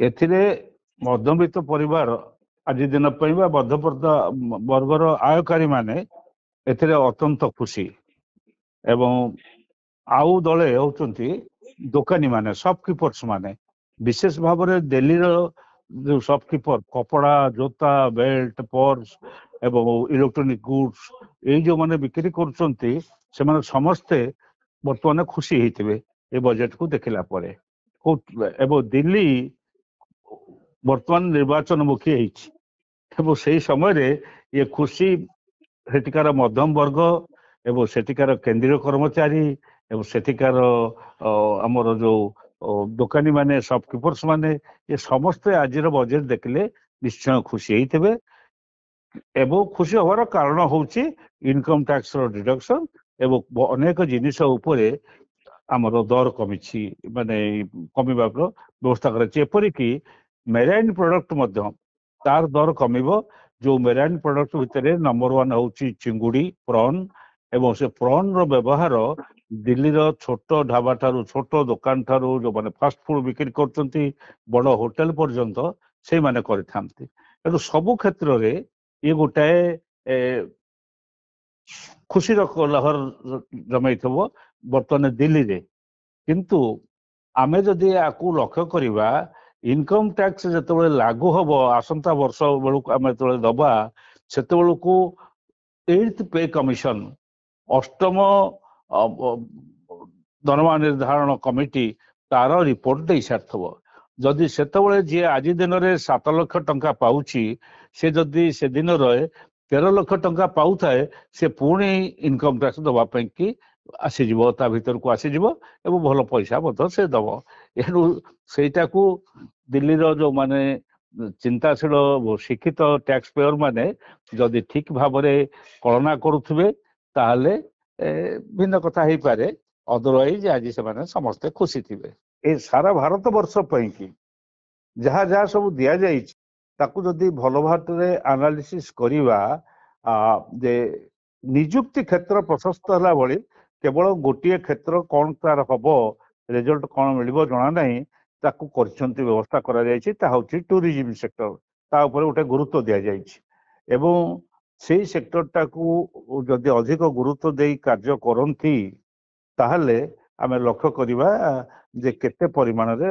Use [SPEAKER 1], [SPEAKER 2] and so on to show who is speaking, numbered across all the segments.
[SPEAKER 1] ଏଥିରେ ମଧ୍ୟବିତ୍ତ ପରିବାର ଆଜି ଦିନ ପାଇଁ ବା ମଧ୍ୟବିତ୍ତ ବର୍ଗର ଆୟକାରୀ ମାନେ ଏଥିରେ ଅତ୍ୟନ୍ତ ଖୁସି। ଏବଂ ଆଉ ଦଳେ ହେଉଛନ୍ତି ଦୋକାନୀ ମାନେ, ସପକିପର୍ସ ମାନେ। ବିଶେଷ ଭାବରେ ଦିଲ୍ଲୀର ଯୋଉ ସପକିପର କପଡ଼ା, ଜୋତା, ବେଲ୍ଟ, ପର୍ସ ଏବଂ ଇଲେକ୍ଟ୍ରୋନିକ ଗୁଡସ୍, ଏଇ ଯୋଉମାନେ ବିକ୍ରି କରୁଛନ୍ତି ସେମାନେ ସମସ୍ତେ ବର୍ତ୍ତମାନ ଖୁସି ହେଇଥିବେ ଏ ବଜେଟକୁ ଦେଖିଲା ପରେ। ଏବଂ ଦିଲ୍ଲୀ ବର୍ତ୍ତମାନ ନିର୍ବାଚନ ମୁଖୀ ହେଇଛି ଏବଂ ସେଇ ସମୟରେ ଇଏ ଖୁସି ସେଠିକାର ମଧ୍ୟମ ବର୍ଗ ଏବଂ ସେଠିକାର କେନ୍ଦ୍ରୀୟ କର୍ମଚାରୀ ଏବଂ ସେଠିକାର ଆମର ଯୋଉ ଦୋକାନୀ ମାନେ, ସପକିପର୍ସ ମାନେ, ଏ ସମସ୍ତେ ଆଜିର ବଜେଟ ଦେଖିଲେ ନିଶ୍ଚୟ ଖୁସି ହେଇଥିବେ। ଏବଂ ଖୁସି ହବାର କାରଣ ହଉଛି ଇନକମ ଟ୍ୟାକ୍ସ ର ଡିଡକ୍ସନ ଏବଂ ଅନେକ ଜିନିଷ ଉପରେ ଆମର ଦର କମିଛି, ମାନେ କମିବାର ବ୍ୟବସ୍ଥା କରାଯାଇଛି। ଏପରିକି ମେରାଇନ ପ୍ରଡକ୍ଟ ମଧ୍ୟ ତାର ଦର କମିବ। ଯୋଉ ମେରାଇନ ପ୍ରଡକ୍ଟ ଭିତରେ ନମ୍ବର 1 ହଉଛି ଚିଙ୍ଗୁଡି, ପ୍ରନ୍। ଏବଂ ସେ ପ୍ରନ୍ ର ବ୍ୟବହାର ଦିଲ୍ଲୀର ଛୋଟ ଢାବା ଠାରୁ, ଛୋଟ ଦୋକାନ ଠାରୁ, ଯୋଉମାନେ ଫାଷ୍ଟ ଫୁଡ ବିକ୍ରି କରୁଛନ୍ତି, ବଡ ହୋଟେଲ ପର୍ଯ୍ୟନ୍ତ ସେଇମାନେ କରିଥାନ୍ତି। ତେଣୁ ସବୁ କ୍ଷେତ୍ରରେ ଇଏ ଗୋଟାଏ ଖୁସିର ଲହର ଜମେଇଥିବ ବର୍ତ୍ତମାନ ଦିଲ୍ଲୀରେ। କିନ୍ତୁ ଆମେ ଯଦି ୟାକୁ ଲକ୍ଷ୍ୟ କରିବା, ଇନକମ ଟ୍ୟାକ୍ସ ଯେତେବେଳେ ଲାଗୁ ହବ ଆସନ୍ତା ବର୍ଷ ବେଳକୁ, ଆମେ ଯେତେବେଳେ ଦବା, ସେତେବେଳକୁ 8th ପେ କମିଶନ, ଅଷ୍ଟମ ଦରମା ନିର୍ଦ୍ଧାରଣ କମିଟି ତାର ରିପୋର୍ଟ ଦେଇ ସାରିଥିବ। ଯଦି ସେତେବେଳେ ଯିଏ ଆଜି ଦିନରେ 7 ଲକ୍ଷ ଟଙ୍କା ପାଉଛି, ସେ ଯଦି ସେଦିନରେ 13 ଲକ୍ଷ ଟଙ୍କା ପାଉଥାଏ, ସେ ପୁଣି ଇନକମ ଟ୍ୟାକ୍ସ ଦବା ପାଇଁ କି ଆସିଯିବ, ତା ଭିତରକୁ ଆସିଯିବ ଏବଂ ଭଲ ପଇସା ମଧ୍ୟ ସେ ଦବ। ଏଣୁ ସେଇଟାକୁ ଦିଲ୍ଲୀର ଯୋଉମାନେ ଚିନ୍ତାଶୀଳ ଶିକ୍ଷିତ ଟ୍ୟାକ୍ସ ପେୟର ମାନେ ଯଦି ଠିକ ଭାବରେ କଳନା କରୁଥିବେ ତାହେଲେ ଭିନ୍ନ କଥା ହେଇପାରେ। ଅଦରୱାଇଜ ଆଜି ସେମାନେ ସମସ୍ତେ ଖୁସି ଥିବେ। ଏ ସାରା ଭାରତ ବର୍ଷ ପାଇଁ କି ଯାହା ଯାହା ସବୁ ଦିଆଯାଇଛି ତାକୁ ଯଦି ଭଲ ଭାବରେ ଆନାଲିସିସ୍ କରିବା, ଯେ ନିଯୁକ୍ତି କ୍ଷେତ୍ର ପ୍ରଶସ୍ତ ହେଲା ଭଳି କେବଳ ଗୋଟିଏ କ୍ଷେତ୍ର କଣ ତାର ହବ, ରେଜଲ୍ଟ କଣ ମିଳିବ ଜଣା ନାହିଁ, ତାକୁ କରିଛନ୍ତି, ବ୍ୟବସ୍ଥା କରାଯାଇଛି। ତାହା ହଉଛି ଟୁରିଜିମ ସେକ୍ଟର। ତା ଉପରେ ଗୋଟେ ଗୁରୁତ୍ୱ ଦିଆଯାଇଛି ଏବଂ ସେଇ ସେକ୍ଟରଟାକୁ ଯଦି ଅଧିକ ଗୁରୁତ୍ୱ ଦେଇ କାର୍ଯ୍ୟ କରନ୍ତି ତାହେଲେ ଆମେ ଲକ୍ଷ୍ୟ କରିବା ଯେ କେତେ ପରିମାଣରେ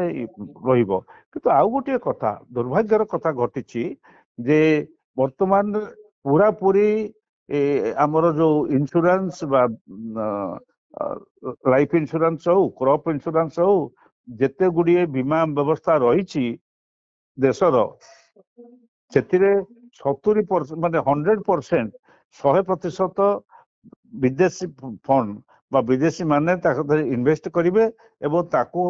[SPEAKER 1] ରହିବ। କିନ୍ତୁ ଆଉ ଗୋଟିଏ କଥା, ଦୁର୍ଭାଗ୍ୟର କଥା ଘଟିଛି ଯେ ବର୍ତ୍ତମାନ ପୁରାପୁରି ଆମର ଯୋଉ ଇନ୍ସୁରାନ୍ସ ବା ଲାଇଫ ଇନ୍ସୁରାନ୍ସ ହଉ, କ୍ରପ ଇନ୍ସୁରାନ୍ସ ହଉ, ଯେତେ ଗୁଡିଏ ବୀମା ବ୍ୟବସ୍ଥା ରହିଛି ଦେଶର, ସେଥିରେ 70% ମାନେ 100%, 100% ବିଦେଶୀ ଫଣ୍ଡ ବା ବିଦେଶୀ ମାନେ ତାକୁ ଇନଭେଷ୍ଟ କରିବେ ଏବଂ ତାକୁ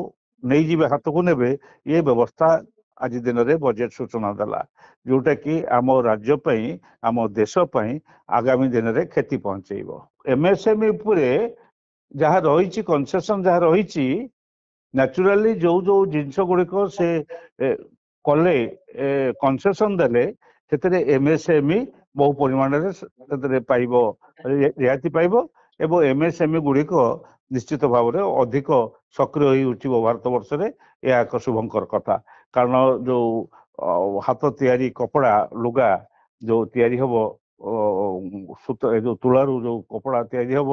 [SPEAKER 1] ନେଇଯିବେ, ହାତକୁ ନେବେ। ଏ ବ୍ୟବସ୍ଥା ଆଜି ଦିନରେ ବଜେଟ ସୂଚନା ଦେଲା, ଯୋଉଟା କି ଆମ ରାଜ୍ୟ ପାଇଁ, ଆମ ଦେଶ ପାଇଁ ଆଗାମୀ ଦିନରେ କ୍ଷତି ପହଞ୍ଚେଇବ। ଏମଏସଏମଇ ଉପରେ ଯାହା ରହିଛି, କନସେସନ ଯାହା ରହିଛି, ନ୍ୟାଚୁରାଲି ଯୋଉ ଯୋଉ ଜିନିଷ ଗୁଡିକ ସେ କଲେ, କନସେସନ ଦେଲେ, ସେଥିରେ ଏମଏସଏମଇ ବହୁ ପରିମାଣରେ ସେଥିରେ ପାଇବ, ରିହାତି ପାଇବ ଏବଂ ଏମଏସଏମଇ ଗୁଡିକ ନିଶ୍ଚିତ ଭାବରେ ଅଧିକ ସକ୍ରିୟ ହୋଇ ଉଠିବ ଭାରତ ବର୍ଷରେ। ଏହା ଏକ ଶୁଭଙ୍କର କଥା। କାରଣ ଯୋଉ ହାତ ତିଆରି କପଡା, ଲୁଗା ଯୋଉ ତିଆରି ହବ, ସୂତା, ଯୋଉ ତୁଳାରୁ ଯୋଉ କପଡା ତିଆରି ହବ,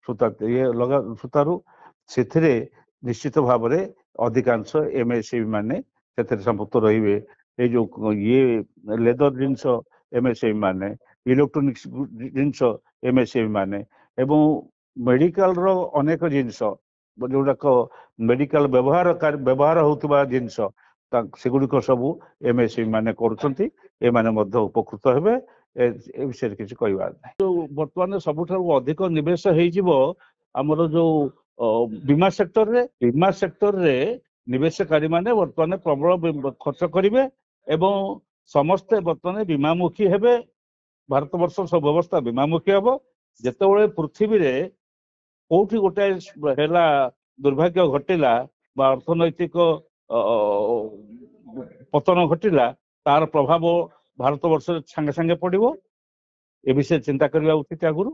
[SPEAKER 1] ସୂତା ସୂତାରୁ, ସେଥିରେ ନିଶ୍ଚିତ ଭାବରେ ଅଧିକାଂଶ ଏମଏସଏମଇ ମାନେ ସେଥିରେ ସମ୍ପୃକ୍ତ ରହିବେ। ଏଇ ଯୋଉ ଲେଦର ଜିନିଷ ଏମଏସଏମଇ ମାନେ, ଇଲେକ୍ଟ୍ରୋନିକ୍ସ ଜିନିଷ ଏମଏସଏମଇ ମାନେ, ଏବଂ ମେଡିକାଲର ଅନେକ ଜିନିଷ ଯୋଉଗୁଡାକ ମେଡିକାଲ ବ୍ୟବହାର ହଉଥିବା ଜିନିଷ, ସେଗୁଡିକ ସବୁ ଏମଏସଏମଇ ମାନେ କରୁଛନ୍ତି। ଏମାନେ ମଧ୍ୟ ଉପକୃତ ହେବେ, ଏ ବିଷୟରେ କିଛି କହିବାର ନାହିଁ। ଯୋଉ ବର୍ତ୍ତମାନ ସବୁଠାରୁ ଅଧିକ ନିବେଶ ହେଇଯିବ ଆମର ଯୋଉ ବୀମା ସେକ୍ଟରରେ। ବୀମା ସେକ୍ଟରରେ ନିବେଶକାରୀ ମାନେ ବର୍ତ୍ତମାନ ପ୍ରବଳ ଖର୍ଚ୍ଚ କରିବେ ଏବଂ ସମସ୍ତେ ବର୍ତ୍ତମାନ ବୀମାମୁଖୀ ହେବେ। ଭାରତ ବର୍ଷ ସବୁ ବ୍ୟବସ୍ଥା ବୀମାମୁଖୀ ହବ। ଯେତେବେଳେ ପୃଥିବୀରେ କୋଉଠି ଗୋଟେ ହେଲା, ଦୁର୍ଭାଗ୍ୟ ଘଟିଲା ବା ଅର୍ଥନୈତିକ ପତନ ଘଟିଲା, ତାର ପ୍ରଭାବ ଭାରତ ବର୍ଷରେ ସାଙ୍ଗେ ସାଙ୍ଗେ ପଡିବ। ଏ ବିଷୟରେ ଚିନ୍ତା କରିବା ଉଚିତ ଆଗରୁ।